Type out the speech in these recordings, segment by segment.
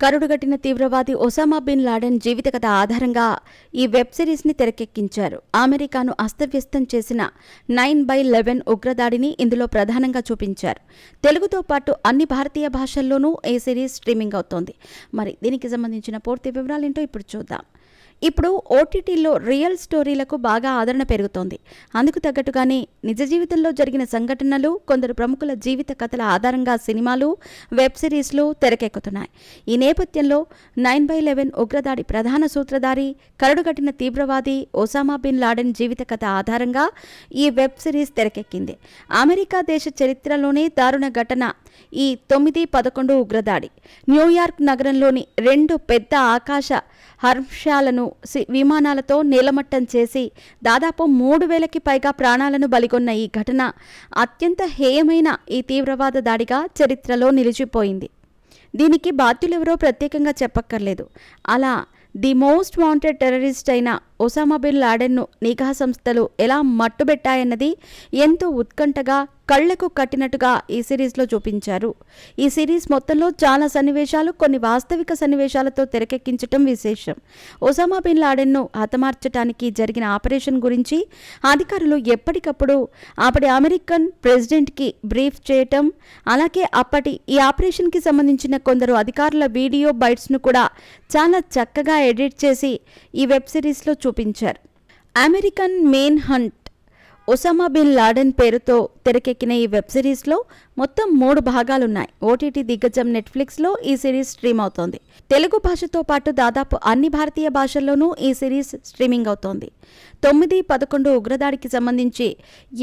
కరుడుగట్టిన తీవ్రవాది Osama bin Laden జీవిత కథ ఆధారంగా ఈ వెబ్ సిరీస్ని తెరకెక్కించారు. అమెరికాను అస్తవ్యస్తం చేసిన 9/11 ఉగ్రదాడిని ఇందులో ప్రధానంగా చూపించారు. తెలుగుతో పాటు అన్ని భారతీయ భాషల్లోనూ ఈ సిరీస్ స్ట్రీమింగ్ అవుతోంది. మరి దీనికి సంబంధించిన పూర్తి వివరాలేంటో ఇప్పుడు చూద్దాం. ఇప్పుడు ఓటీటీలో రియల్ స్టోరీలకు బాగా ఆదరణ పెరుగుతోంది. అందుకు తగ్గట్టుగానే నిజ జీవితంలో జరిగిన సంఘటనలు, కొందరు ప్రముఖుల జీవిత కథల ఆధారంగా సినిమాలు, వెబ్ సిరీస్లు తెరకెక్కుతున్నాయి. ఈ నేపథ్యంలో 9/11 ఉగ్రదాడి ప్రధాన సూత్రధారి, కరడుగట్టిన తీవ్రవాది ఒసామా బిన్ లాడెన్ జీవిత కథ ఆధారంగా ఈ వెబ్ సిరీస్ తెరకెక్కింది. అమెరికా దేశ చరిత్రలోనే దారుణ ఘటన ఈ 9/11 ఉగ్రదాడి. న్యూయార్క్ నగరంలోని 2 పెద్ద ఆకాశ హర్షాలను విమానాలతో నేలమట్టం చేసి దాదాపు 3,000కి పైగా ప్రాణాలను బలిగొన్న ఈ ఘటన అత్యంత హేయమైన ఈ తీవ్రవాద దాడిగా చరిత్రలో నిలిచిపోయింది. దీనికి బాధ్యులెవరో ప్రత్యేకంగా చెప్పక్కర్లేదు. అలా ది మోస్ట్ వాంటెడ్ టెర్రరిస్ట్ అయిన ఒసామా బిన్ లాడెన్ను నిఘా సంస్థలు ఎలా మట్టుబెట్టాయన్నది ఎంతో ఉత్కంఠగా, కళ్లకు కట్టినట్టుగా ఈ సిరీస్లో చూపించారు. ఈ సిరీస్ మొత్తంలో చాలా సన్నివేశాలు కొన్ని వాస్తవిక సన్నివేశాలతో తెరకెక్కించటం విశేషం. ఒసామా బిన్ లాడెన్ను హతమార్చడానికి జరిగిన ఆపరేషన్ గురించి అధికారులు ఎప్పటికప్పుడు అప్పటి అమెరికన్ ప్రెసిడెంట్కి బ్రీఫ్ చేయటం, అలాగే అప్పటి ఈ ఆపరేషన్కి సంబంధించిన కొందరు అధికారుల వీడియో బైట్స్ను కూడా చాలా చక్కగా ఎడిట్ చేసి ఈ వెబ్ సిరీస్లో చూపించారు. American manhunt Osama bin Laden పేరుతో తెరకెక్కిన ఈ వెబ్ సిరీస్లో మొత్తం 3 భాగాలున్నాయి. ఓటీటీ దిగ్గజం నెట్ఫ్లిక్స్లో ఈ సిరీస్ స్ట్రీమ్ అవుతోంది. తెలుగు భాషతో పాటు దాదాపు అన్ని భారతీయ భాషల్లోనూ ఈ సిరీస్ స్ట్రీమింగ్ అవుతోంది. 9/11 ఉగ్రదాడికి సంబంధించి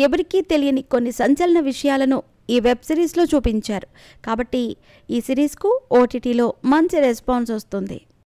ఎవరికీ తెలియని కొన్ని సంచలన విషయాలను ఈ వెబ్ సిరీస్లో చూపించారు. కాబట్టి ఈ సిరీస్కు ఓటీటీలో మంచి రెస్పాన్స్ వస్తుంది.